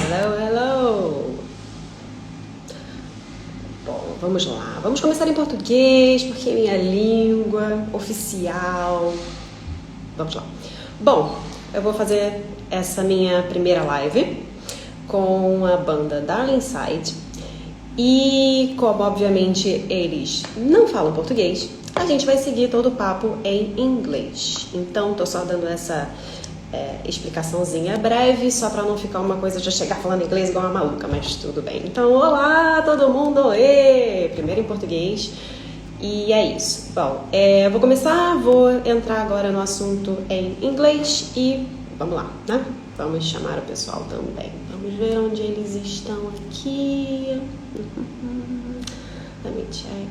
Hello, hello! Bom, vamos lá. Vamos começar em português, porque é minha língua oficial. Vamos lá. Bom, eu vou fazer essa minha primeira live com a banda Darlingside. E como obviamente eles não falam português, a gente vai seguir todo o papo em inglês. Então tô só dando essa explicaçãozinha breve, só para não ficar uma coisa de chegar falando inglês igual uma maluca, mas tudo bem. Então, olá todo mundo, oi! Primeiro em português. E é isso. Bom, eu vou começar, vou entrar agora no assunto em inglês e vamos lá, né? Vamos chamar o pessoal também. Vamos ver onde eles estão aqui. Let me check.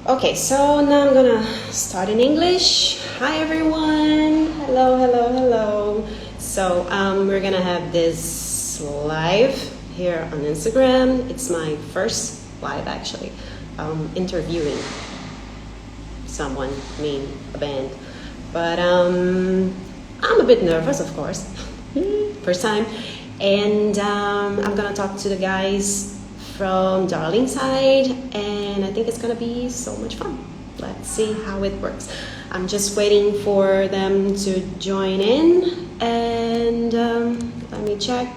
Okay, so now I'm gonna start in English. Hi everyone. Hello, hello, hello. So we're gonna have this live here on Instagram. It's my first live actually, interviewing someone, a band. But I'm a bit nervous, of course. First time. And I'm gonna talk to the guys from Darlingside, and I think it's gonna be so much fun. Let's see how it works. I'm just waiting for them to join in, and let me check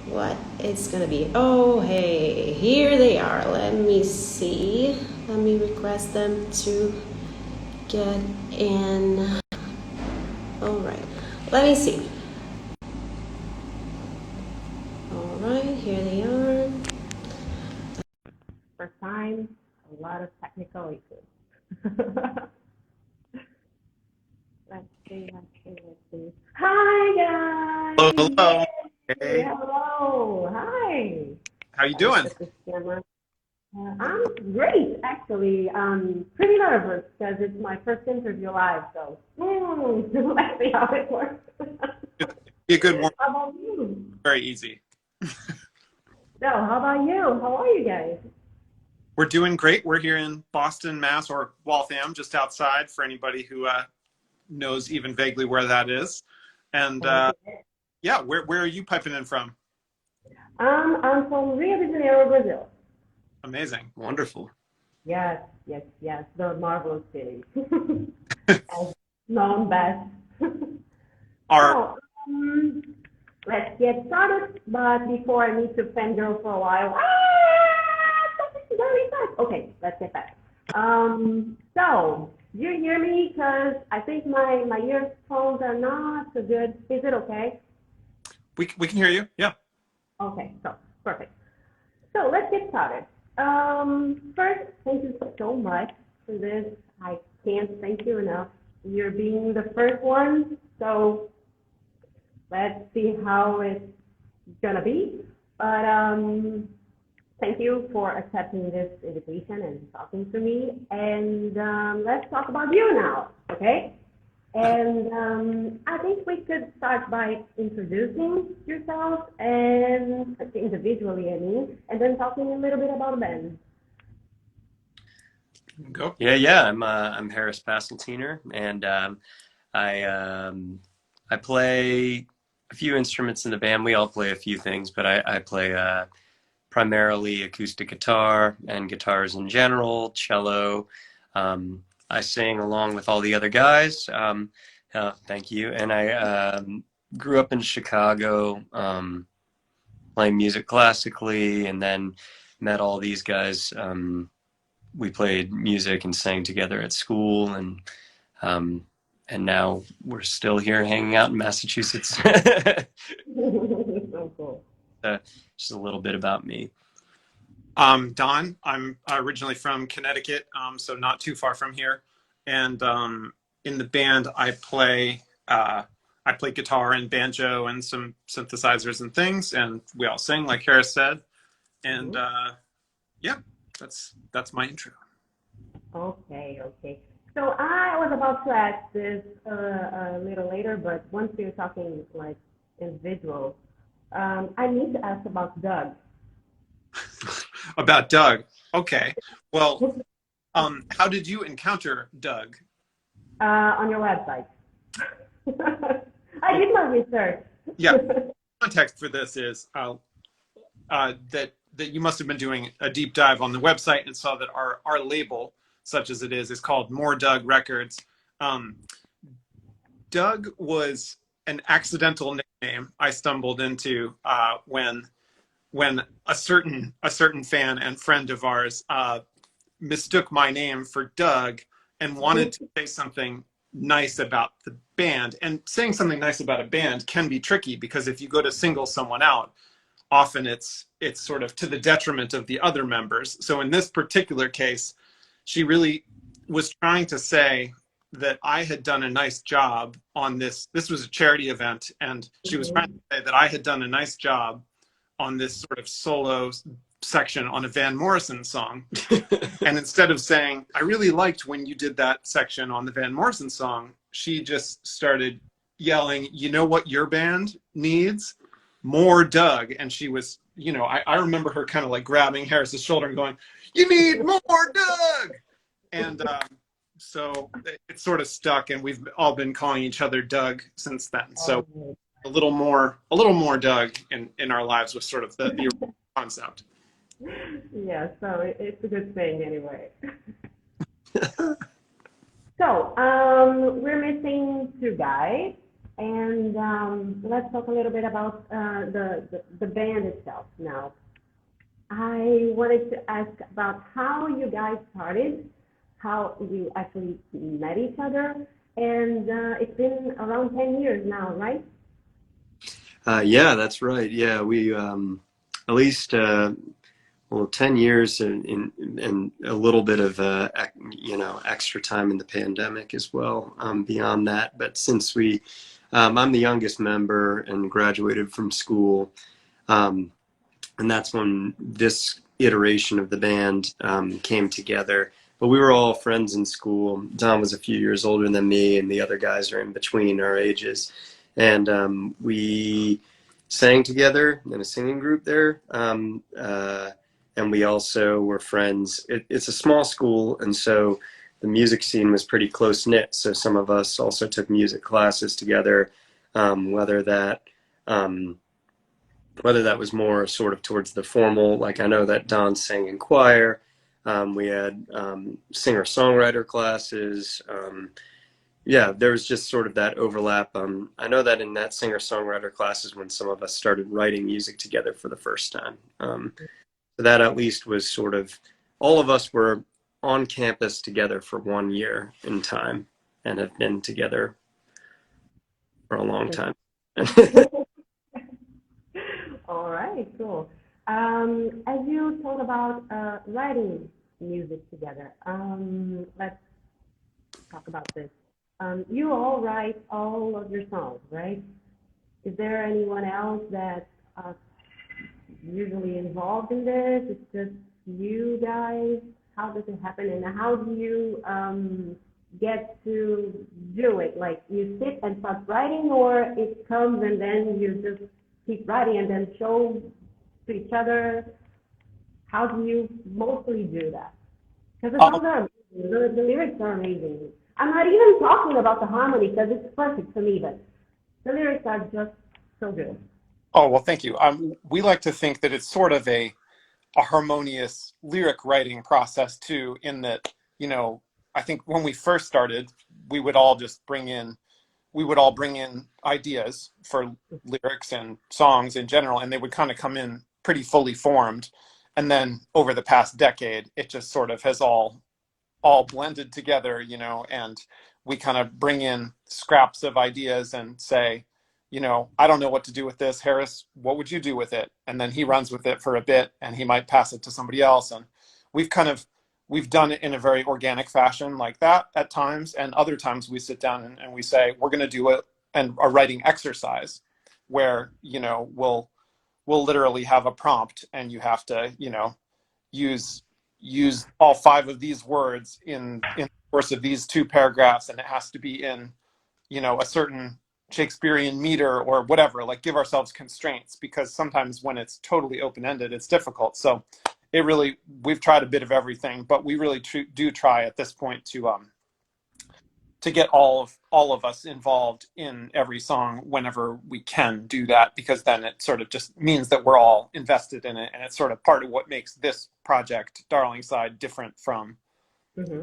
what it's gonna be. Oh, hey, here they are. Let me see. Let me request them to get in. All right, let me see. All right, here they are. First time, a lot of technical issues. Let's see. Hi, Hello, guys. hello. Yay. Hey, Hello. Hi. how you Let me doing? put this camera. I'm great, actually. I'm pretty nervous because it's my first interview live, so let's see how it works. Be a good one. How about you? Very easy. So, how about you? How are you guys? We're doing great. We're here in Boston, Mass, or Waltham, just outside for anybody who knows even vaguely where that is. And yeah, where are you piping in from? I'm from Rio de Janeiro, Brazil. Amazing. Wonderful. Yes, yes, yes, the marvelous city. As known best. Our So, let's get started. But before I need to fangirl for a while. Something very fast. Okay, let's get back. So, do you hear me? Because I think my earphones are not so good. Is it okay? we can hear you. Yeah. Okay, so perfect. So let's get started. First, thank you so much for this. I can't thank you enough. You're being the first one, so let's see how it's gonna be. But thank you for accepting this invitation and talking to me. And let's talk about you now, okay? And I think we could start by introducing yourself and individually, I mean, and then talking a little bit about the band. Go. Yeah. I'm Harris Basseltiner, and I play a few instruments in the band. We all play a few things, but I play primarily acoustic guitar and guitars in general, cello. I sing along with all the other guys. Thank you. And I grew up in Chicago, playing music classically, and then met all these guys. We played music and sang together at school, and now we're still here hanging out in Massachusetts. So cool. Just a little bit about me. Don. I'm originally from Connecticut, so not too far from here. And in the band, I play guitar and banjo and some synthesizers and things, and we all sing, like Harris said. And yeah, that's my intro. Okay, okay. So I was about to ask this a little later, but once you're talking like individuals, I need to ask about Doug. About Doug. Okay. Well, how did you encounter Doug? On your website. I did my research. Yeah. Context for this is that you must have been doing a deep dive on the website and saw that our label, such as it is called More Doug Records. Um, Doug was an accidental nickname I stumbled into when a certain fan and friend of ours mistook my name for Doug and wanted to say something nice about the band. And saying something nice about a band can be tricky because if you go to single someone out, often it's sort of to the detriment of the other members. So in this particular case, she really was trying to say that I had done a nice job on this. This was a charity event, and she was trying to say that I had done a nice job on this sort of solo section on a Van Morrison song. And instead of saying, I really liked when you did that section on the Van Morrison song, she just started yelling, you know what your band needs? More Doug. And she was, I remember her kind of like grabbing Harris's shoulder and going, you need more Doug. And so it sort of stuck, and we've all been calling each other Doug since then. So a little more Doug in our lives was sort of the concept. Yeah, so it's a good thing anyway. So, we're missing two guys, and let's talk a little bit about the band itself now. I wanted to ask about how you guys started, how you actually met each other, and it's been around 10 years now, right? Yeah, that's right. Yeah, we at least well, 10 years and a little bit of extra time in the pandemic as well, beyond that. But since I'm the youngest member and graduated from school, and that's when this iteration of the band came together. But we were all friends in school. Don was a few years older than me, and the other guys are in between our ages. And we sang together in a singing group there. And we also were friends. It's a small school, and so the music scene was pretty close knit. So some of us also took music classes together, whether that was more sort of towards the formal. Like I know that Don sang in choir. We had singer-songwriter classes. Yeah, there was just sort of that overlap. I know that in that singer-songwriter classes when some of us started writing music together for the first time. So that at least was sort of, all of us were on campus together for 1 year in time and have been together for a long time. All right, cool. As you talk about writing music together, let's talk about this. You all write all of your songs, right? Is there anyone else that usually involved in this? It's just you guys? How does it happen, and how do you get to do it? Like you sit and start writing, or it comes and then you just keep writing and then show to each other? How do you mostly do that? Because the songs are amazing. The lyrics are amazing. I'm not even talking about the harmony because it's perfect for me, but the lyrics are just so good. Oh, well, thank you. We like to think that it's sort of a harmonious lyric writing process too, in that, I think when we first started, we would all just bring in ideas for lyrics and songs in general, and they would kind of come in pretty fully formed. And then over the past decade, it just sort of has all blended together, and we kind of bring in scraps of ideas and say, I don't know what to do with this. Harris, what would you do with it? And then he runs with it for a bit, and he might pass it to somebody else. And we've done it in a very organic fashion like that at times. And other times we sit down and we say, we're going to do a writing exercise where, we'll literally have a prompt, and you have to, use all 5 of these words in course of these 2 paragraphs, and it has to be in, a certain Shakespearean meter or whatever, like give ourselves constraints, because sometimes when it's totally open-ended, it's difficult. So we've tried a bit of everything, but we really do try at this point to get all of us involved in every song whenever we can do that, because then it sort of just means that we're all invested in it, and it's sort of part of what makes this project, Darlingside, different from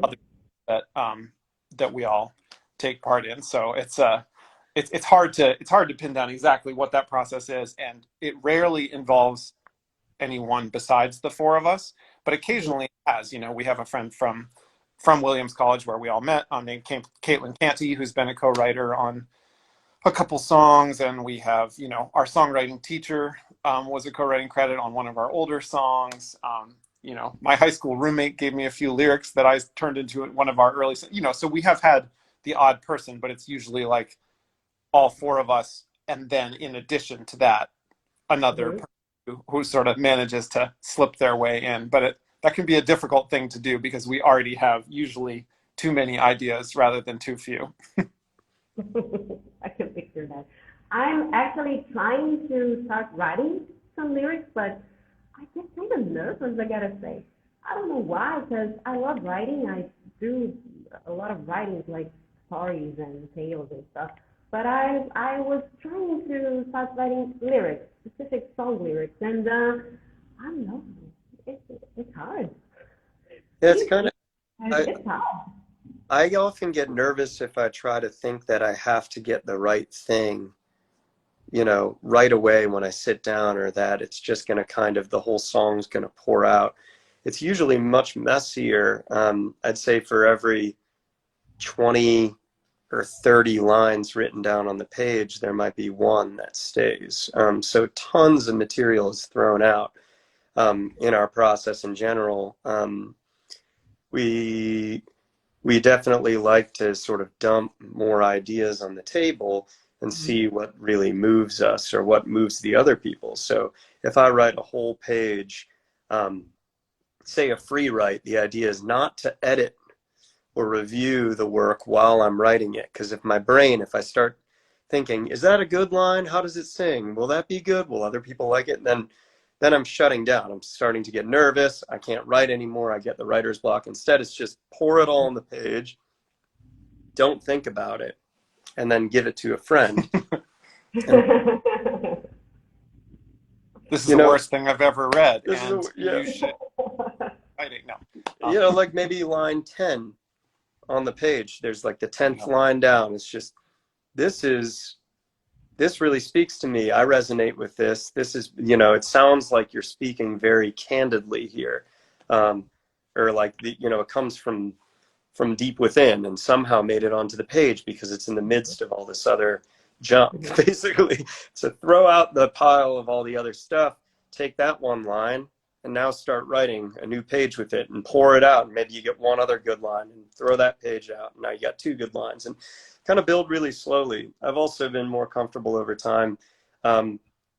other that we all take part in. So it's hard to pin down exactly what that process is, and it rarely involves anyone besides the 4 of us, but occasionally it has. We have a friend from Williams College where we all met, named Caitlin Canty, who's been a co-writer on a couple songs, and we have, our songwriting teacher was a co-writing credit on one of our older songs. My high school roommate gave me a few lyrics that I turned into one of our early, so we have had the odd person, but it's usually like all 4 of us, and then in addition to that, another person who sort of manages to slip their way in. But that can be a difficult thing to do, because we already have usually too many ideas rather than too few. I can picture that. I'm actually trying to start writing some lyrics, but I get kind of nervous, I gotta say. I don't know why, because I love writing. I do a lot of writing, like stories and tales and stuff. But I was trying to start writing lyrics, specific song lyrics, and I don't know, it's hard. Yeah, it's kind of, It's hard. I often get nervous if I try to think that I have to get the right thing, right away when I sit down, or that it's just going to the whole song's going to pour out. It's usually much messier. I'd say for every 20 or 30 lines written down on the page, there might be one that stays. So tons of material is thrown out in our process in general. We definitely like to sort of dump more ideas on the table and see what really moves us or what moves the other people. So if I write a whole page, say a free write, the idea is not to edit or review the work while I'm writing it. Because if I start thinking, is that a good line? How does it sing? Will that be good? Will other people like it? Then I'm shutting down. I'm starting to get nervous. I can't write anymore. I get the writer's block. Instead, it's just pour it all on the page. Don't think about it. And then give it to a friend. This is the worst thing I've ever read. You should. No. Like maybe line 10 on the page. There's like the 10th line down. It's just, this really speaks to me. I resonate with this. This is, it sounds like you're speaking very candidly here. Or like, it comes from deep within and somehow made it onto the page because it's in the midst of all this other junk, basically. So throw out the pile of all the other stuff, take that one line, and now start writing a new page with it and pour it out. And maybe you get one other good line and throw that page out. And now you got 2 good lines, and kind of build really slowly. I've also been more comfortable over time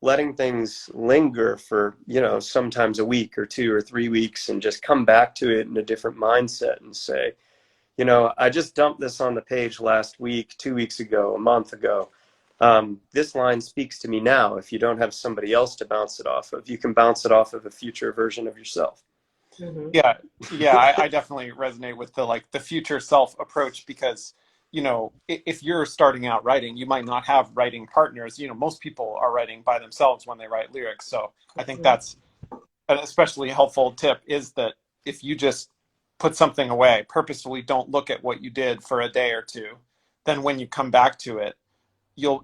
letting things linger for, sometimes a week or 2 or 3 weeks, and just come back to it in a different mindset and say, I just dumped this on the page last week, 2 weeks ago, a month ago. This line speaks to me now. If you don't have somebody else to bounce it off of, you can bounce it off of a future version of yourself. Yeah, I definitely resonate with the future self approach, because if you're starting out writing, you might not have writing partners. Most people are writing by themselves when they write lyrics. So I think that's an especially helpful tip, is that if you just put something away, purposefully don't look at what you did for a day or two, then when you come back to it,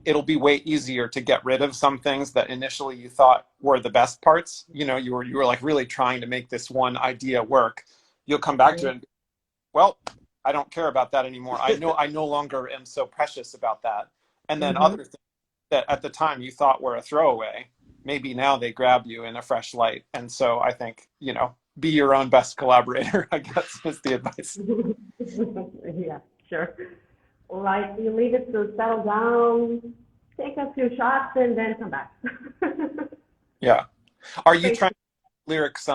it'll be way easier to get rid of some things that initially you thought were the best parts. You were like really trying to make this one idea work. You'll come back to it and, well, I don't care about that anymore. I no longer am so precious about that. And then other things that at the time you thought were a throwaway, maybe now they grab you in a fresh light. And so I think, be your own best collaborator, I guess, is the advice. Yeah, sure. Like, you leave it to settle down, take a few shots, and then come back. Yeah. Are you trying lyrics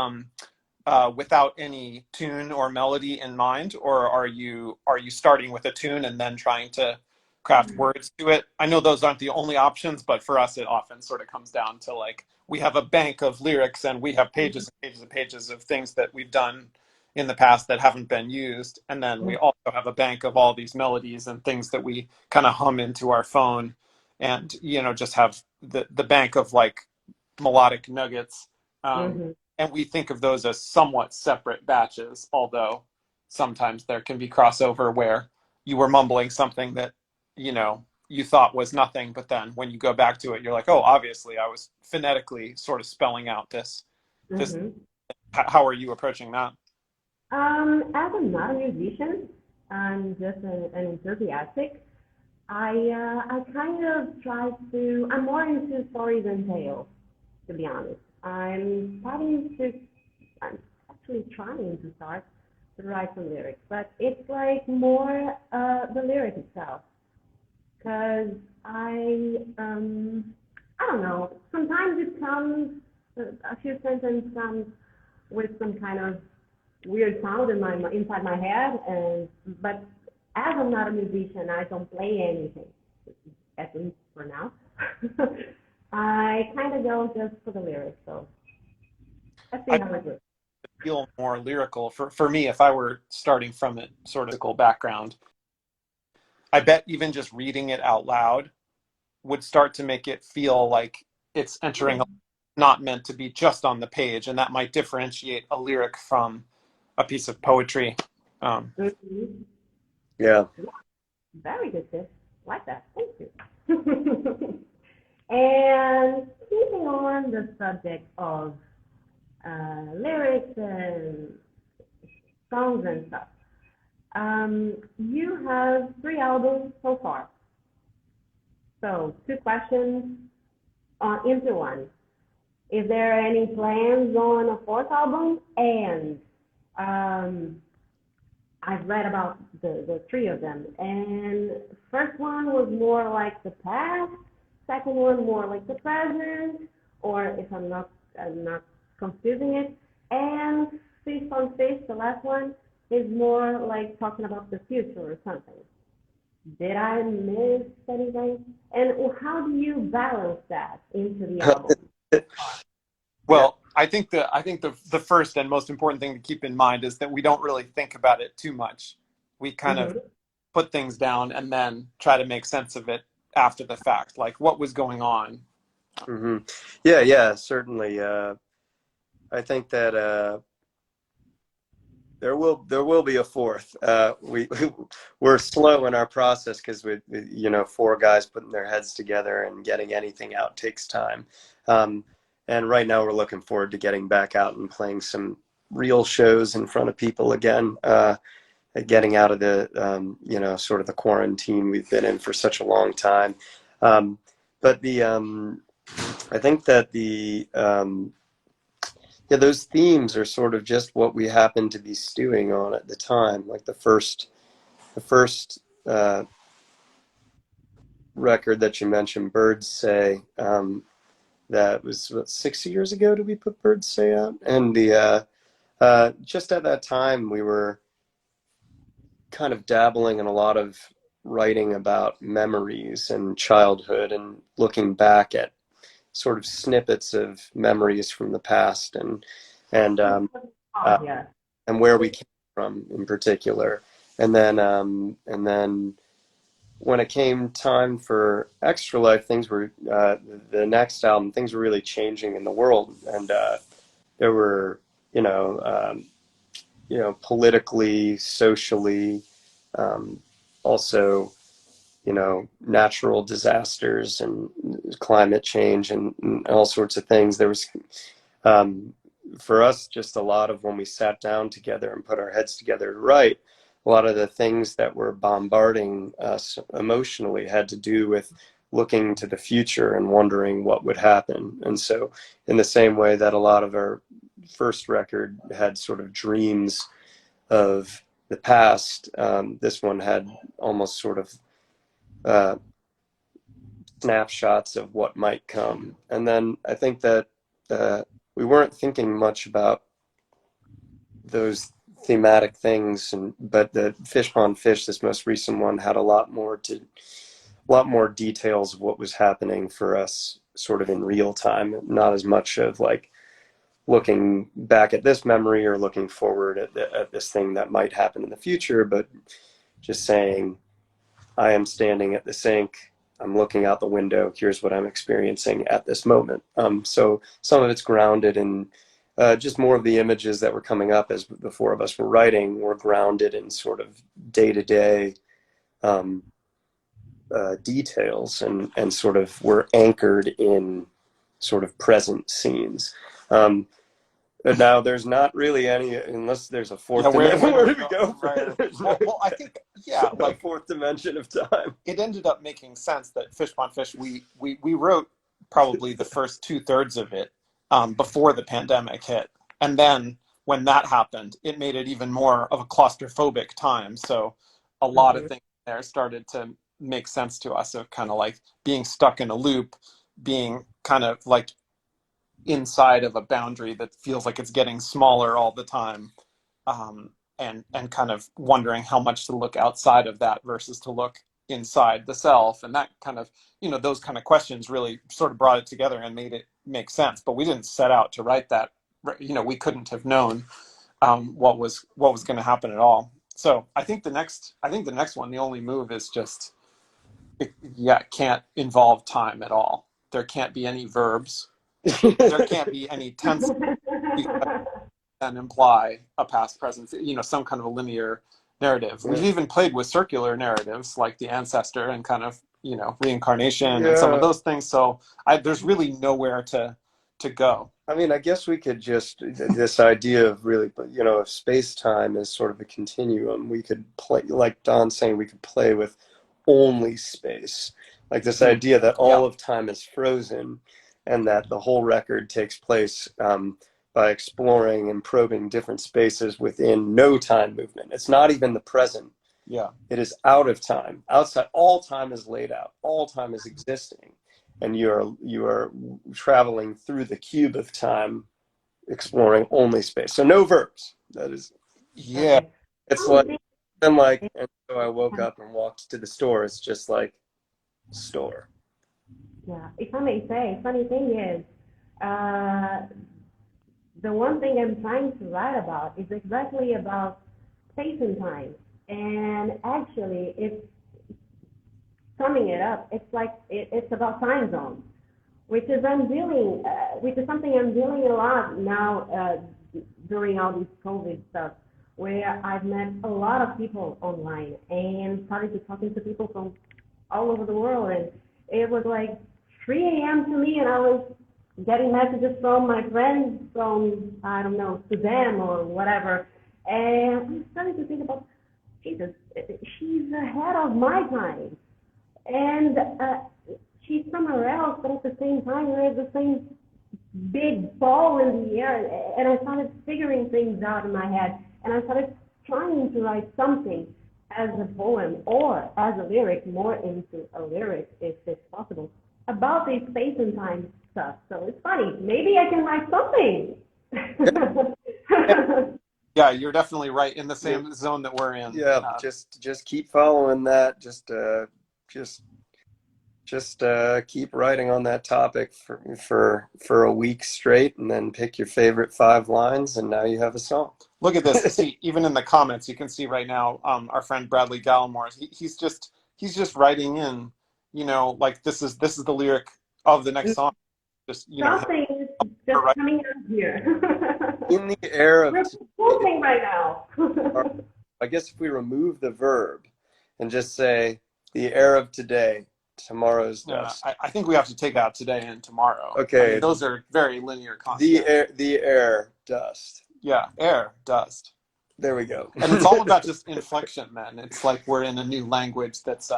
without any tune or melody in mind, or are you starting with a tune and then trying to craft words to it? I know those aren't the only options, but for us, it often sort of comes down to like we have a bank of lyrics and we have pages and pages and pages of things that we've done in the past that haven't been used, and then we also have a bank of all these melodies and things that we kind of hum into our phone, and just have the bank of like melodic nuggets. Um, Mm-hmm. and we think of those as somewhat separate batches, although sometimes there can be crossover where you were mumbling something that you thought was nothing, but then when you go back to it, you're like, oh, obviously I was phonetically sort of spelling out this. Mm-hmm. How are you approaching that? As I'm not a musician, I'm just an enthusiastic. I kind of try to. I'm more into stories and tales, to be honest. I'm actually trying to start to write some lyrics, but it's like more the lyric itself. Because I don't know. Sometimes it comes, a few sentences comes with some kind of weird sound in my inside my head, and but as I'm not a musician, I don't play anything, at least for now. I kind of go just for the lyrics, so let's see I how it goes. feel more lyrical for me if I were starting from a sort of lyrical background. I bet even just reading it out loud would start to make it feel like it's entering not meant to be just on the page, and that might differentiate a lyric from a piece of poetry. Um, Mm-hmm. Yeah. Very good tip. Like that. Thank you. And keeping on the subject of lyrics and songs and stuff, you have 3 albums so far. So 2 questions into one. Is there any plans on a fourth album? And um, I've read about the 3 of them. And first one was more like the past, second one more like the present, or if I'm not confusing it. And Fifth on Fifth, the last one, is more like talking about the future or something. Did I miss anything? And how do you balance that into the album? Yeah. well, I think the first and most important thing to keep in mind is that we don't really think about it too much. We kind of Mm-hmm. put things down and then try to make sense of it after the fact, like what was going on. Hmm. Yeah, yeah, certainly. I think that there will be a fourth. We're slow in our process because four guys putting their heads together and getting anything out takes time. Um, and right now we're looking forward to getting back out and playing some real shows in front of people again. Getting out of the sort of the quarantine we've been in for such a long time. Um, but the I think that the yeah, those themes are sort of just what we happen to be stewing on at the time. Like the first record that you mentioned, Birds Say, that was what, 6 years ago. Did we put Birds Say out? And the just at that time we were kind of dabbling in a lot of writing about memories and childhood and looking back at sort of snippets of memories from the past and uh, Oh, yeah. and where we came from in particular. And then when it came time for Extra Life, things were the next album. Things were really changing in the world, and there were you know um, politically, socially, um, also natural disasters and climate change and all sorts of things. There was um, for us just a lot of when we sat down together and put our heads together to write, a lot of the things that were bombarding us emotionally had to do with looking to the future and wondering what would happen. And so in the same way that a lot of our first record had sort of dreams of the past, this one had almost sort of uh, snapshots of what might come. And then I think that we weren't thinking much about those thematic things, but the Fish Pond Fish, this most recent one, had a lot more details of what was happening for us sort of in real time, not as much of like looking back at this memory or looking forward at this thing that might happen in the future, but just saying, I am standing at the sink, I'm looking out the window, here's what I'm experiencing at this moment. So some of it's grounded in just more of the images that were coming up as the four of us were writing were grounded in sort of day-to-day details, and sort of were anchored in sort of present scenes. But now there's not really any, unless there's a fourth dimension. Where do we go? Right. Well, I think, yeah, like a fourth dimension of time. It ended up making sense that Fish Pond Fish, we wrote probably the first 2/3 of it before the pandemic hit. And then when that happened, it made it even more of a claustrophobic time. So a lot of things there started to make sense to us, of kind of like being stuck in a loop, being kind of like inside of a boundary that feels like it's getting smaller all the time, and kind of wondering how much to look outside of that versus to look inside the self. And that kind of, those kind of questions really sort of brought it together and made it make sense. But we didn't set out to write that. We couldn't have known what was going to happen at all. So I think the next one, the only move is just, it can't involve time at all. There can't be any verbs. There can't be any tense and imply a past, present, some kind of a linear narrative. We've even played with circular narratives like the ancestor and kind of, reincarnation and some of those things. So there's really nowhere to go. I mean, I guess we could just, this idea of really, if space-time is sort of a continuum, we could play, like Don's saying, we could play with only space. Like this idea that all of time is frozen, and that the whole record takes place by exploring and probing different spaces within no time movement. It's not even the present. Yeah. It is out of time. Outside, all time is laid out. All time is existing. And you are traveling through the cube of time, exploring only space. So no verbs. That is, yeah. It's like, and so I woke up and walked to the store. It's just like, store. Yeah, if I may say, funny thing is, the one thing I'm trying to write about is exactly about space and time. And actually, it's summing it up. It's like it's about time zones, which is something I'm dealing a lot now during all this COVID stuff, where I've met a lot of people online and started to talking to people from all over the world, and it was like 3 a.m. to me, and I was getting messages from my friends from, I don't know, Sudan or whatever. And I'm starting to think about, Jesus, she's ahead of my time. And she's somewhere else, but at the same time, we're at the same big ball in the air. And I started figuring things out in my head. And I started trying to write something as a poem or as a lyric, more into a lyric, if it's possible, about the space and time stuff. So it's funny. Maybe I can write something. Yeah. You're definitely right in the same zone that we're in. Yeah, just keep following that. Just keep writing on that topic for a week straight, and then pick your favorite 5 lines, and now you have a song. Look at this. See, even in the comments, you can see right now, our friend Bradley Gallimore, he's just writing in, like this is the lyric of the next song. Just something is just coming out here. In the air of something right now. I guess if we remove the verb and just say the air of today, tomorrow's dust. I think we have to take out today and tomorrow. Okay. I mean, those are very linear concepts. The air, dust. Yeah, air, dust. There we go. And it's all about just inflection, man. It's like we're in a new language that's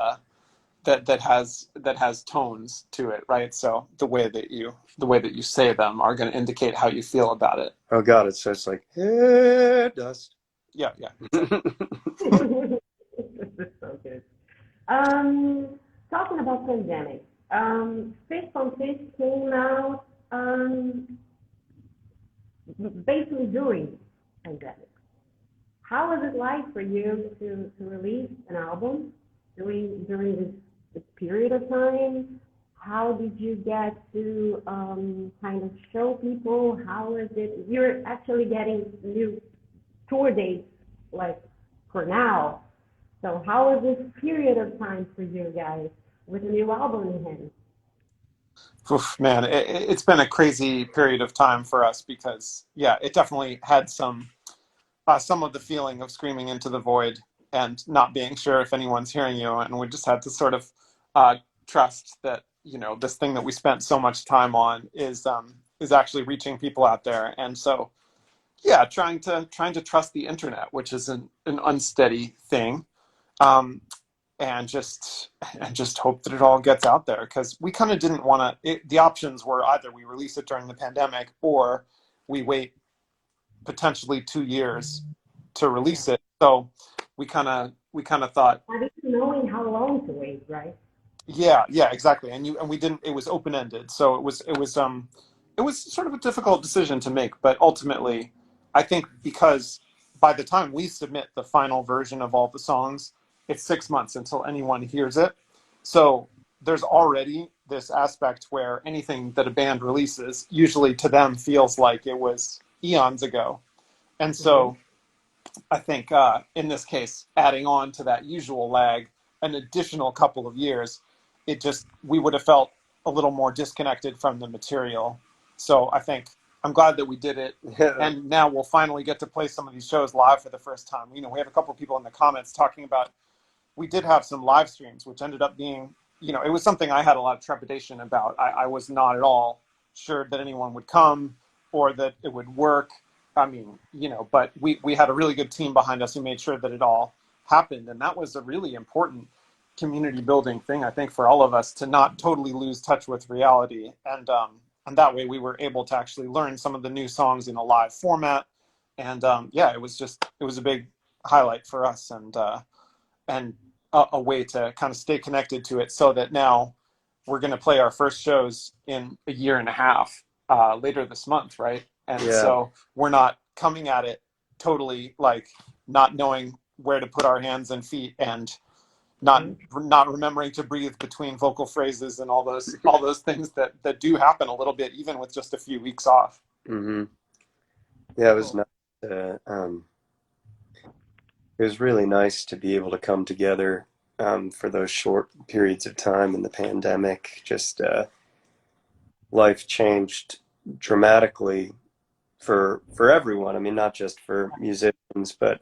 that has tones to it, right? So the way that you say them are going to indicate how you feel about it. Oh God, it's just like air, dust. Yeah. This is so good. Talking about pandemic, Fish on Fish came out basically during pandemic. how was it like for you to release an album during this period of time? How did you get to kind of show people? How is it? You're actually getting new tour dates like for now. So how was this period of time for you guys with a new album in hand? Oof, man, it's been a crazy period of time for us because, yeah, it definitely had some of the feeling of screaming into the void and not being sure if anyone's hearing you, and we just had to sort of trust that this thing that we spent so much time on is actually reaching people out there, and so yeah, trying to trust the internet, which is an unsteady thing. Um, and just hope that it all gets out there because we kind of didn't want to. The options were either we release it during the pandemic or we wait potentially 2 years to Yeah. release it. So we kind of thought, At least knowing how long to wait, right? yeah, exactly. And we didn't. It was open ended, so it was sort of a difficult decision to make. But ultimately, I think because by the time we submit the final version of all the songs, it's 6 months until anyone hears it. So there's already this aspect where anything that a band releases usually to them feels like it was eons ago. And Mm-hmm. so I think in this case, adding on to that usual lag, an additional couple of years, we would have felt a little more disconnected from the material. So I think I'm glad that we did it, Yeah. and now we'll finally get to play some of these shows live for the first time. We have a couple of people in the comments talking about we did have some live streams, which ended up being, it was something I had a lot of trepidation about. I was not at all sure that anyone would come or that it would work. I mean, but we had a really good team behind us who made sure that it all happened. And that was a really important community building thing, I think, for all of us to not totally lose touch with reality. And that way we were able to actually learn some of the new songs in a live format. And yeah, it was a big highlight for us. And a way to kind of stay connected to it so that now we're going to play our first shows in a year and a half later this month, right? And Yeah. so we're not coming at it totally like not knowing where to put our hands and feet and not remembering to breathe between vocal phrases and all those things that do happen a little bit even with just a few weeks off. Hmm. Yeah, it was Cool. nice. It was really nice to be able to come together for those short periods of time in the pandemic. Just life changed dramatically for everyone. I mean, not just for musicians, but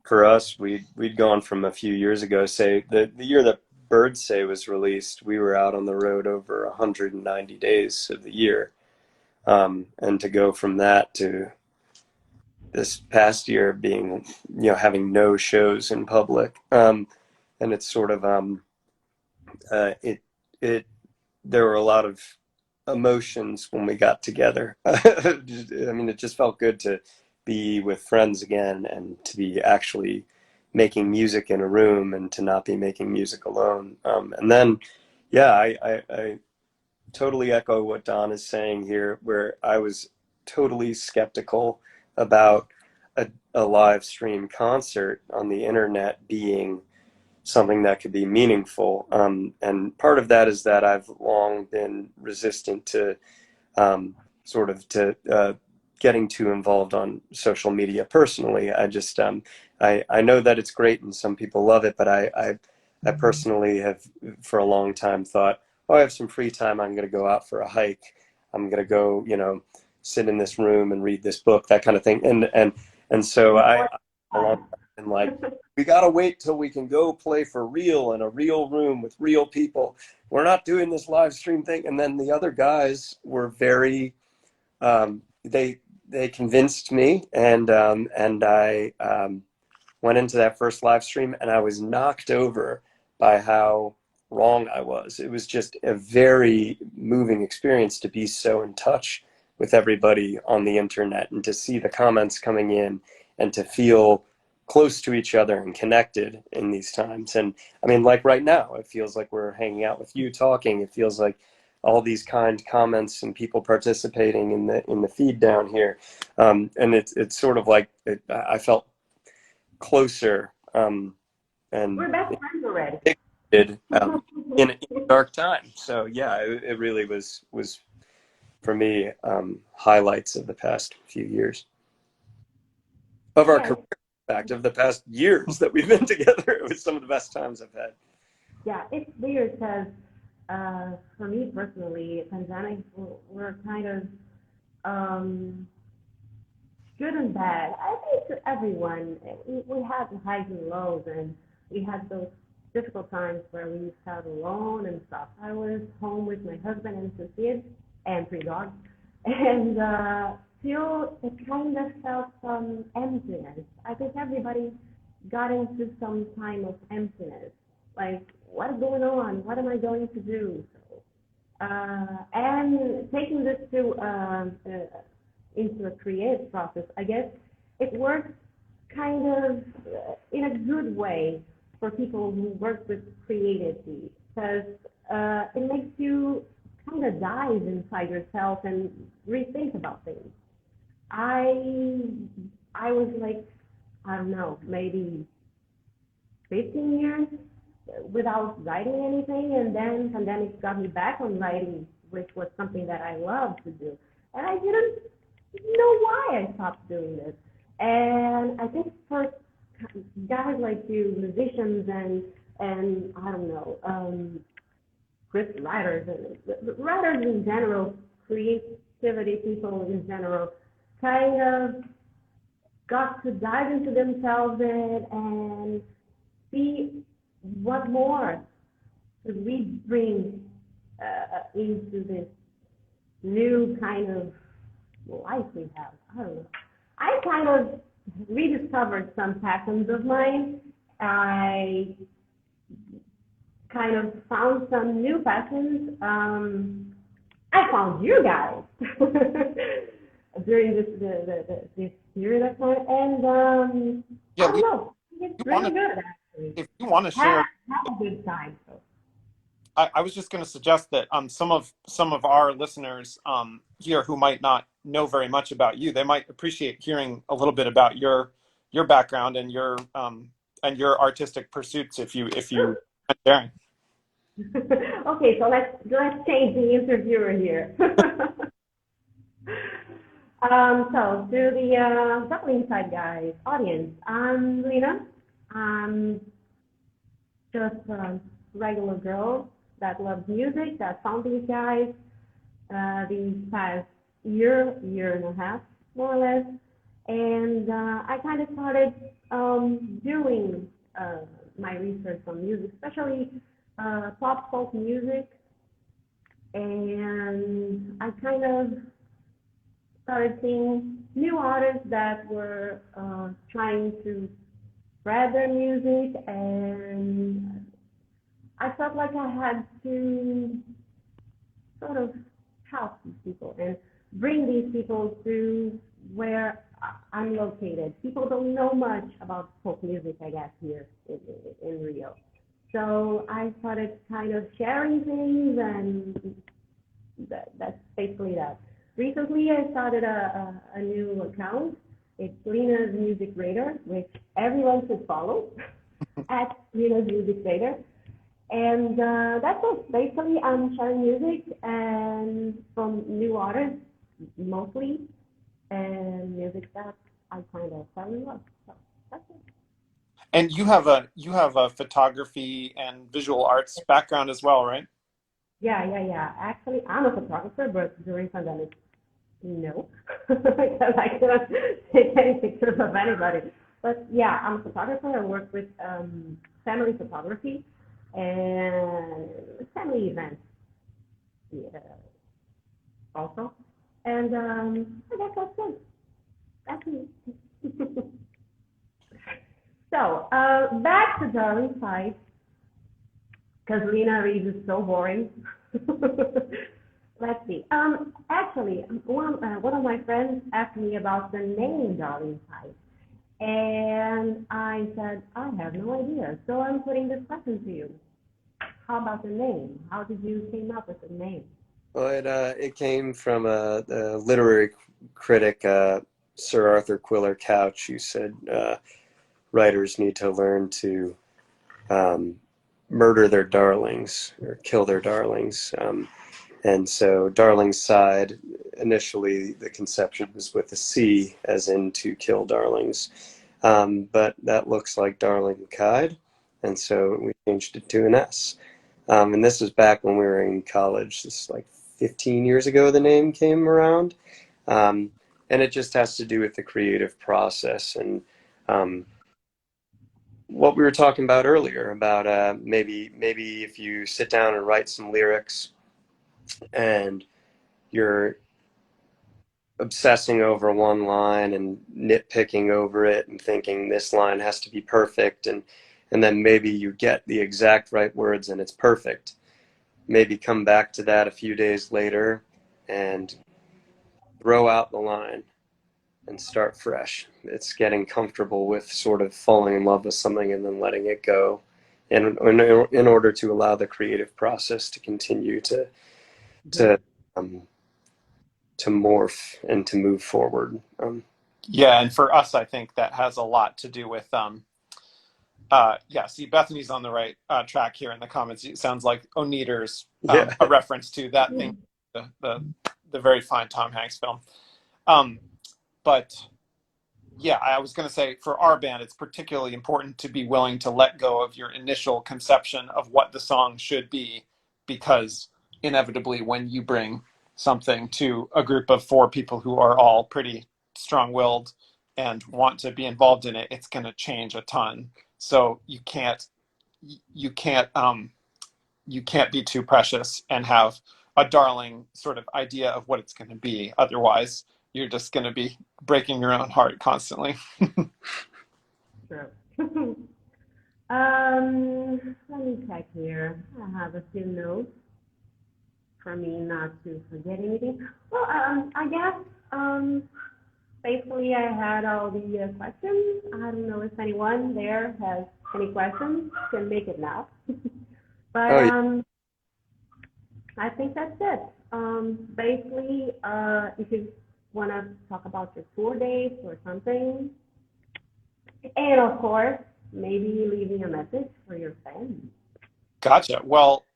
for us, we'd gone from a few years ago. Say the year that Birds Say was released, we were out on the road over 190 days of the year, and to go from that to this past year being, having no shows in public, and it's sort of it it there were a lot of emotions when we got together. I mean, it just felt good to be with friends again and to be actually making music in a room and to not be making music alone. And then, yeah, I totally echo what Don is saying here, where I was totally skeptical about a live stream concert on the internet being something that could be meaningful. And part of that is that I've long been resistant to sort of to getting too involved on social media personally. I know that it's great and some people love it, but I personally have for a long time thought, oh, I have some free time. I'm going to go out for a hike. I'm going to go, sit in this room and read this book, that kind of thing. And so I a long time been like, we got to wait till we can go play for real in a real room with real people. We're not doing this live stream thing. And then the other guys were very, they convinced me, and I went into that first live stream, and I was knocked over by how wrong I was. It was just a very moving experience to be so in touch with everybody on the internet and to see the comments coming in and to feel close to each other and connected in these times. And I mean, like right now, it feels like we're hanging out with you talking. It feels like all these kind comments and people participating in the feed down here, and it's sort of like I felt closer, and We're best friends already. did in a dark time. So yeah, it really was for me highlights of the past few years of our Yeah, career. In fact, of the past years that we've been together, it was some of the best times I've had. yeah, it's weird because for me personally, pandemics were kind of good and bad. I think to everyone, we had the highs and lows, and we had those difficult times where we felt alone and stuff. I was home with my husband and 2 kids and 3 dogs, and still it kind of felt some emptiness. I think everybody got into some time of emptiness, like what is going on? What am I going to do? And taking this to into a creative process, I guess it works kind of in a good way for people who work with creativity, because it makes you kind of dive inside yourself and rethink about things. I I was like, I don't know, maybe 15 years without writing anything, and then pandemic got me back on writing, which was something that I loved to do. And I didn't know why I stopped doing this. And I think for guys like you, musicians and I don't know, script writers, writers in general, creativity people in general, kind of got to dive into themselves and see what more could we bring into this new kind of life we have. I don't know. I kind of rediscovered some passions of mine. I kind of found some new passions. I found you guys during this period of time, and I Yeah, don't know. It's you really want to, good actually. if you want to share. Have a good time. So. I was just going to suggest that some of our listeners here who might not know very much about you, they might appreciate hearing a little bit about your background and your artistic pursuits if you mind sharing. Okay, so let's change the interviewer here. So to the Darlingside guys audience, I'm Lena. I'm just a regular girl that loves music, that found these guys these past year and a half, more or less. And I kind of started doing my research on music, especially pop folk music. And I kind of started seeing new artists that were trying to spread their music, and I felt like I had to sort of help these people and bring these people to where I'm located. People don't know much about folk music, I guess, here in Rio. So I started kind of sharing things, and that's basically that. Recently, I started a new account. It's Lena's Music Radar, which everyone should follow at Lena's Music Radar. And that's it. Basically, I'm sharing music and from new artists, mostly, and music that I kind of fell in love. So that's it. And you have a photography and visual arts background as well, right? Yeah. Actually, I'm a photographer, but during pandemic, no, because I cannot take any pictures of anybody. But yeah, I'm a photographer. I work with family photography and family events, yeah, also. And I guess that's it. That's me. So back to Darlingside, because Lena reads is so boring. Let's see. Actually, one of my friends asked me about the name Darlingside, and I said I have no idea. So I'm putting this question to you. How about the name? How did you came up with the name? Well, it came from a literary critic, Sir Arthur Quiller Couch, who said writers need to learn to um, murder their darlings or kill their darlings. And so Darlingside, initially the conception was with a C, as in to kill darlings. But that looks like Darlingkide, and so we changed it to an S. And this was back when we were in college. This is like 15 years ago the name came around. Um, and it just has to do with the creative process and um, what we were talking about earlier about maybe if you sit down and write some lyrics and you're obsessing over one line and nitpicking over it and thinking this line has to be perfect, and then maybe you get the exact right words and it's perfect. Maybe come back to that a few days later and throw out the line and start fresh. It's getting comfortable with sort of falling in love with something and then letting it go, and in order to allow the creative process to continue to um, to morph and to move forward. Yeah, and for us, I think that has a lot to do with yeah, see, Bethany's on the right track here in the comments. It sounds like Oneaters, Yeah. a reference to that thing, the very fine Tom Hanks film. Um, but yeah, I was going to say for our band, it's particularly important to be willing to let go of your initial conception of what the song should be, because inevitably, when you bring something to a group of four people who are all pretty strong-willed and want to be involved in it, it's going to change a ton. So you can't you can't be too precious and have a darling sort of idea of what it's going to be. Otherwise, you're just going to be breaking your own heart constantly. True. Let me check here. I have a few notes for me not to forget anything. Well, I guess basically I had all the questions. I don't know if anyone there has any questions. Can make it now. But Oh, yeah. I think that's it. Basically, if you want to talk about your tour dates or something, and of course, maybe leaving a message for your fans. Gotcha. Well,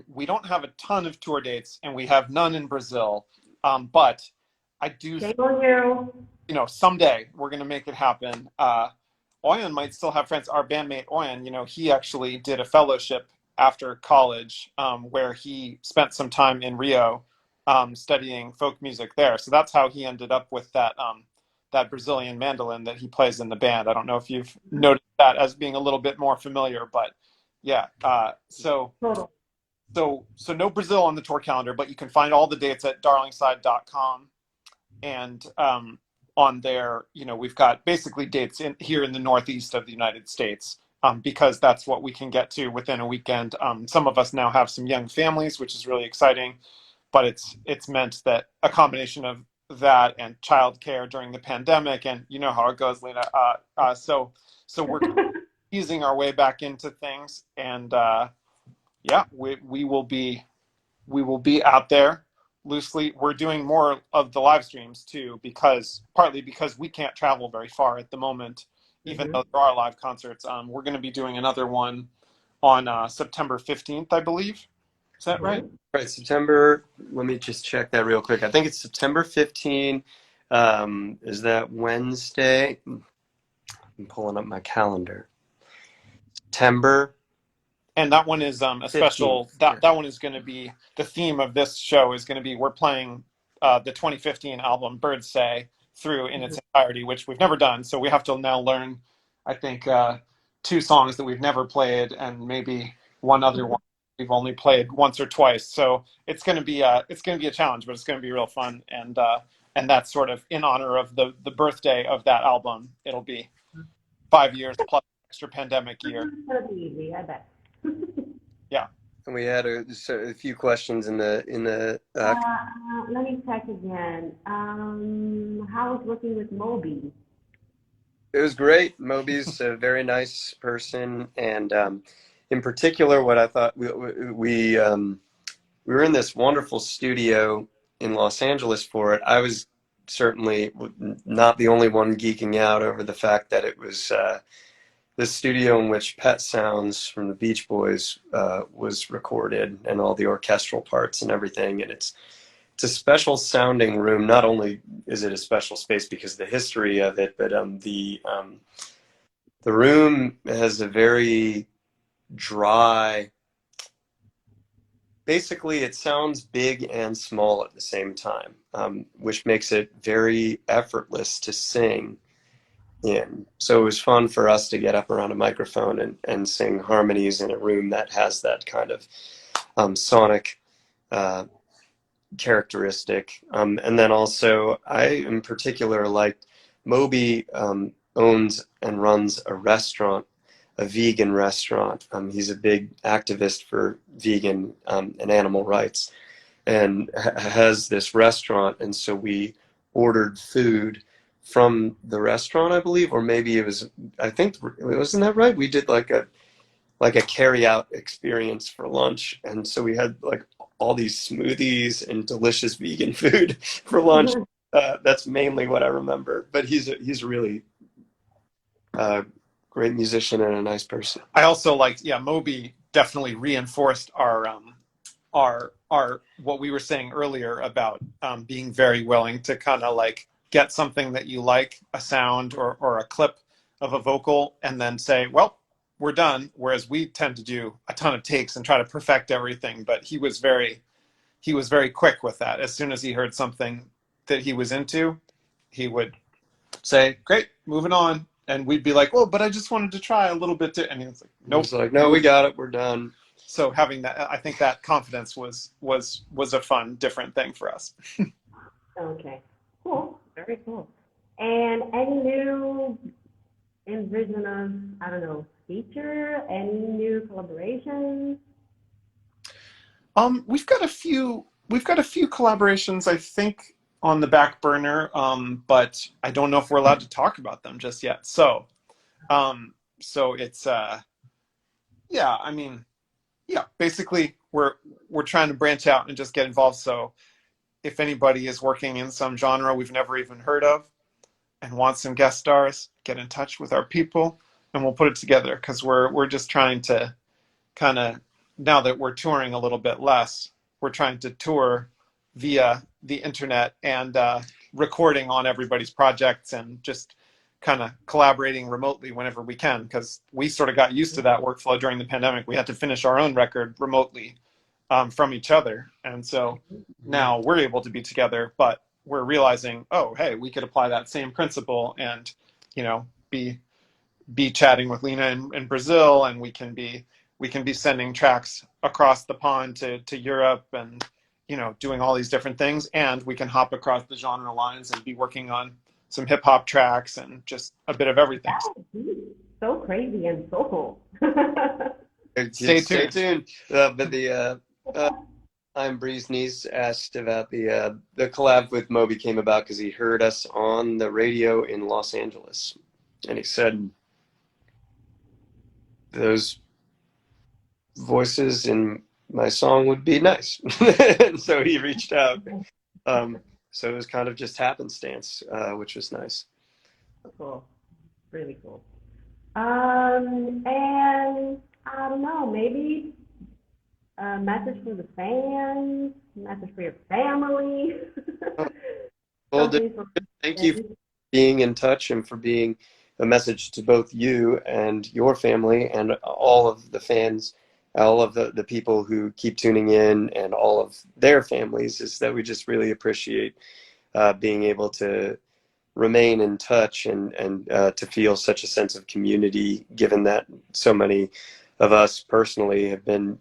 we don't have a ton of tour dates, and we have none in Brazil. But I do, Shame on you. someday we're going to make it happen. Oyan might still have friends. Our bandmate Oyan, he actually did a fellowship after college where he spent some time in Rio studying folk music there. So that's how he ended up with that Brazilian mandolin that he plays in the band. I don't know if you've noticed that as being a little bit more familiar, but yeah. Total. So no Brazil on the tour calendar, but you can find all the dates at darlingside.com. And on there, we've got basically dates here in the Northeast of the United States, because that's what we can get to within a weekend. Some of us now have some young families, which is really exciting, but it's meant that a combination of that and childcare during the pandemic, and you know how it goes, Lena. So we're easing our way back into things, and yeah, we will be out there loosely. We're doing more of the live streams too, partly because we can't travel very far at the moment, even though there are live concerts. We're going to be doing another one on September 15th, I believe. Is that right? Right, September. Let me just check that real quick. I think it's September 15. Is that Wednesday? I'm pulling up my calendar. September And that one is a 15th. special. Yeah. That one is going to be the theme of this show. Is going to be we're playing the 2015 album Birds Say through in its entirety, which we've never done. So we have to now learn, I think, two songs that we've never played, and maybe one other one we've only played once or twice. So it's going to be a challenge, but it's going to be real fun. And that's sort of in honor of the birthday of that album. It'll be 5 years plus extra pandemic year. It's gonna be easy, I bet. Yeah. And we had a few questions in the Let me check again. How is working with Moby? It was great. Moby's a very nice person, and in particular, what I thought we we were in this wonderful studio in Los Angeles for it. I was certainly not the only one geeking out over the fact that it was the studio in which Pet Sounds from the Beach Boys was recorded, and all the orchestral parts and everything. And it's a special sounding room. Not only is it a special space because of the history of it, but the room has a very dry. Basically, it sounds big and small at the same time, which makes it very effortless to sing in. So it was fun for us to get up around a microphone and sing harmonies in a room that has that kind of sonic characteristic. And then also, I in particular liked Moby owns and runs a restaurant, a vegan restaurant. He's a big activist for vegan and animal rights, and has this restaurant. And so we ordered food from the restaurant, I believe, or maybe it was, I think, wasn't that right? We did like a carry out experience for lunch. And so we had like all these smoothies and delicious vegan food for lunch. That's mainly what I remember, but he's a really great musician and a nice person. I also liked, yeah, Moby definitely reinforced our what we were saying earlier about being very willing to kind of like get something that you like, a sound or a clip of a vocal, and then say, well, we're done. Whereas we tend to do a ton of takes and try to perfect everything. But he was very quick with that. As soon as he heard something that he was into, he would say, great, moving on. And we'd be like, well, but I just wanted to try a little bit. And he was like, nope. He's like, no, we got it. We're done. So having that, I think that confidence was a fun, different thing for us. Okay, cool, very cool. And any new envision of, I don't know, feature, any new collaborations? We've got a few collaborations, I think, on the back burner, but I don't know if we're allowed to talk about them just yet. So it's yeah, I mean, yeah, basically we're trying to branch out and just get involved. So if anybody is working in some genre we've never even heard of and wants some guest stars, get in touch with our people and we'll put it together, because we're just trying to kind of, now that we're touring a little bit less, we're trying to tour via the internet and recording on everybody's projects and just kind of collaborating remotely whenever we can, because we sort of got used to that workflow during the pandemic. We had to finish our own record remotely from each other. And so now we're able to be together, but we're realizing, oh, hey, we could apply that same principle and, you know, be chatting with Lena in Brazil, and we can be sending tracks across the pond to Europe, and, you know, doing all these different things. And we can hop across the genre lines and be working on some hip hop tracks and just a bit of everything. So crazy and so cool. Stay tuned. But I'm Bree's niece asked about the collab with Moby came about because he heard us on the radio in Los Angeles, and he said those voices in my song would be nice. And so he reached out. So it was kind of just happenstance, which was nice. Cool, really cool. And I don't know, maybe a message for the fans, message for your family. Well, thank you for being in touch and for being a message to both you and your family and all of the fans, all of the people who keep tuning in and all of their families, is that we just really appreciate being able to remain in touch and to feel such a sense of community, given that so many of us personally have been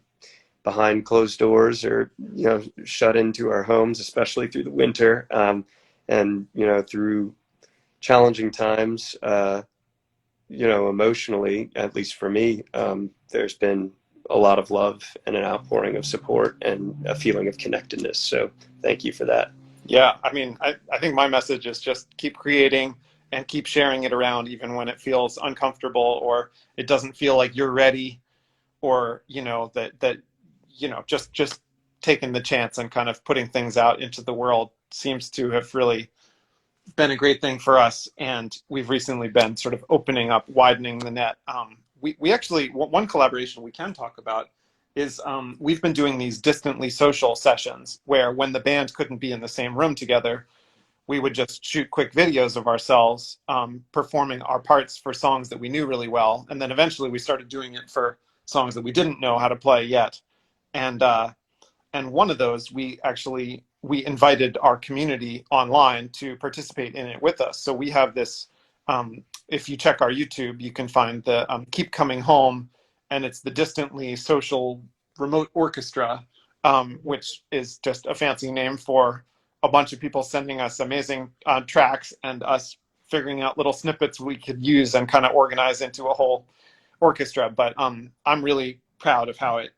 behind closed doors or, you know, shut into our homes, especially through the winter, and, you know, through challenging times, you know, emotionally, at least for me, there's been a lot of love and an outpouring of support and a feeling of connectedness. So thank you for that. Yeah, I mean, I think my message is just keep creating and keep sharing it around, even when it feels uncomfortable or it doesn't feel like you're ready, or, you know, that you know, just taking the chance and kind of putting things out into the world seems to have really been a great thing for us. And we've recently been sort of opening up, widening the net. We actually, one collaboration we can talk about is we've been doing these distantly social sessions where when the band couldn't be in the same room together, we would just shoot quick videos of ourselves performing our parts for songs that we knew really well. And then eventually we started doing it for songs that we didn't know how to play yet. And one of those we invited our community online to participate in it with us. So we have this, if you check our YouTube, you can find the Keep Coming Home, and it's the Distantly Social Remote Orchestra, which is just a fancy name for a bunch of people sending us amazing tracks and us figuring out little snippets we could use and kind of organize into a whole orchestra. But I'm really proud of how it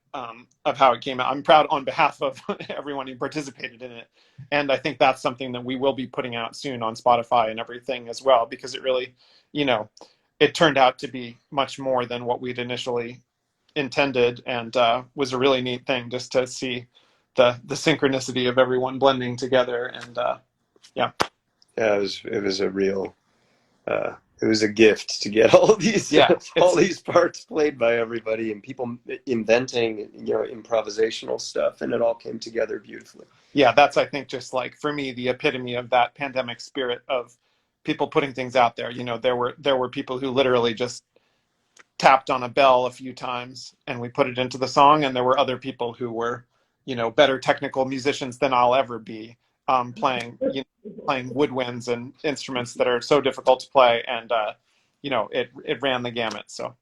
came out. I'm proud on behalf of everyone who participated in it, and I think that's something that we will be putting out soon on Spotify and everything as well, because it really, it turned out to be much more than what we'd initially intended, and was a really neat thing just to see the synchronicity of everyone blending together. And yeah. It was a real it was a gift to get all of these all these parts played by everybody and people inventing improvisational stuff, and it all came together beautifully. Yeah, that's, I think, just like for me the epitome of that pandemic spirit of people putting things out there. There were people who literally just tapped on a bell a few times and we put it into the song, and there were other people who were better technical musicians than I'll ever be, playing woodwinds and instruments that are so difficult to play, and it ran the gamut. So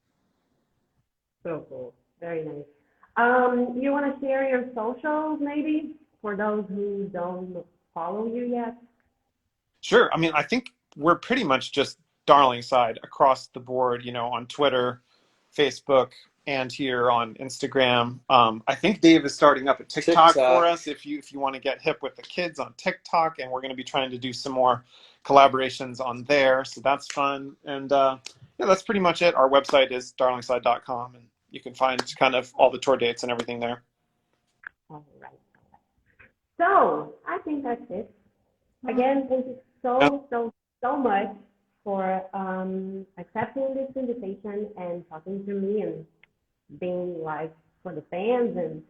cool, very nice. You want to share your socials maybe for those who don't follow you yet? Sure. I mean, I think we're pretty much just Darlingside across the board, on Twitter, Facebook, and here on Instagram. I think Dave is starting up a TikTok for us if you want to get hip with the kids on TikTok, and we're going to be trying to do some more collaborations on there. So that's fun. And that's pretty much it. Our website is darlingside.com, and you can find kind of all the tour dates and everything there. All right. So I think that's it. Again, thank you so much for accepting this invitation and talking to me and being live for the fans and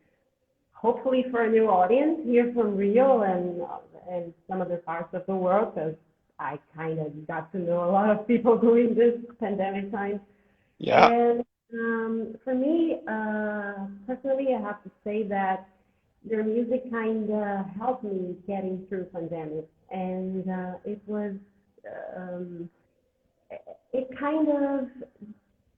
hopefully for a new audience here from Rio and some other parts of the world, because I kind of got to know a lot of people during this pandemic time. Yeah. And for me, personally, I have to say that your music kind of helped me getting through pandemic, and it kind of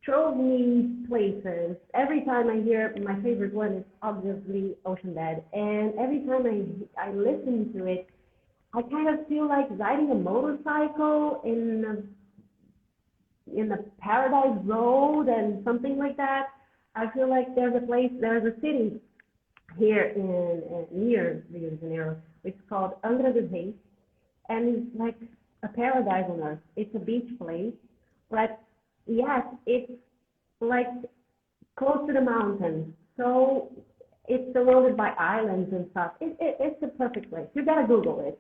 drove me places. Every time I hear, my favorite one is obviously Ocean Bed, and every time I listen to it, I kind of feel like riding a motorcycle in the Paradise Road and something like that. I feel like there's a city here in near Rio de Janeiro, which is called Angra dos Reis, and it's like a paradise on earth. It's a beach place, but yes, it's like close to the mountains. So it's surrounded by islands and stuff. It's a perfect place. You gotta Google it.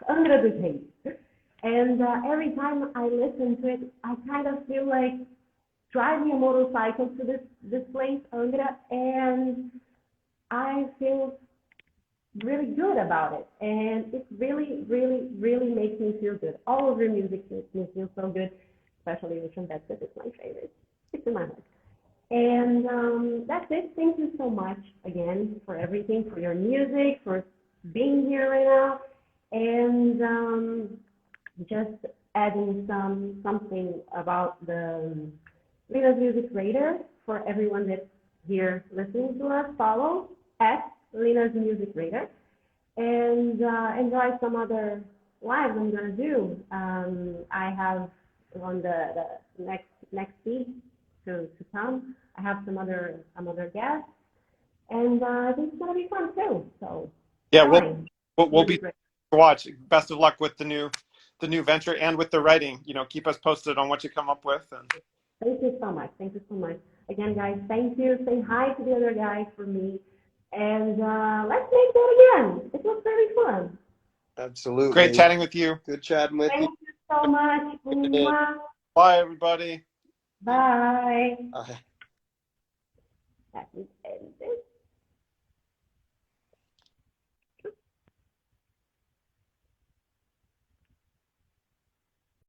Angra dos Reis. And every time I listen to it, I kind of feel like driving a motorcycle to this place, Angra, and I feel really good about it. And it really, really, really makes me feel good. All of your music makes me feel so good, especially Ocean Bed, that is my favorite. It's in my heart. And that's it. Thank you so much again for everything, for your music, for being here right now, and just adding something about the Lina's Music Radar for everyone that's here listening to us. Follow at Lina's Music Radar, and enjoy some other lives I'm gonna do. I have on the next week to come. I have some other guests, and I think it's gonna be fun too. So yeah, we'll be to watch. Best of luck with the new venture and with the writing. Keep us posted on what you come up with. And thank you so much. Thank you so much again, guys. Thank you. Say hi to the other guys for me, And let's make that again. It was very fun. Absolutely. Great chatting with you. Good chatting with Thank you so much. Mwah. Bye, everybody. Bye. you. Let me end this.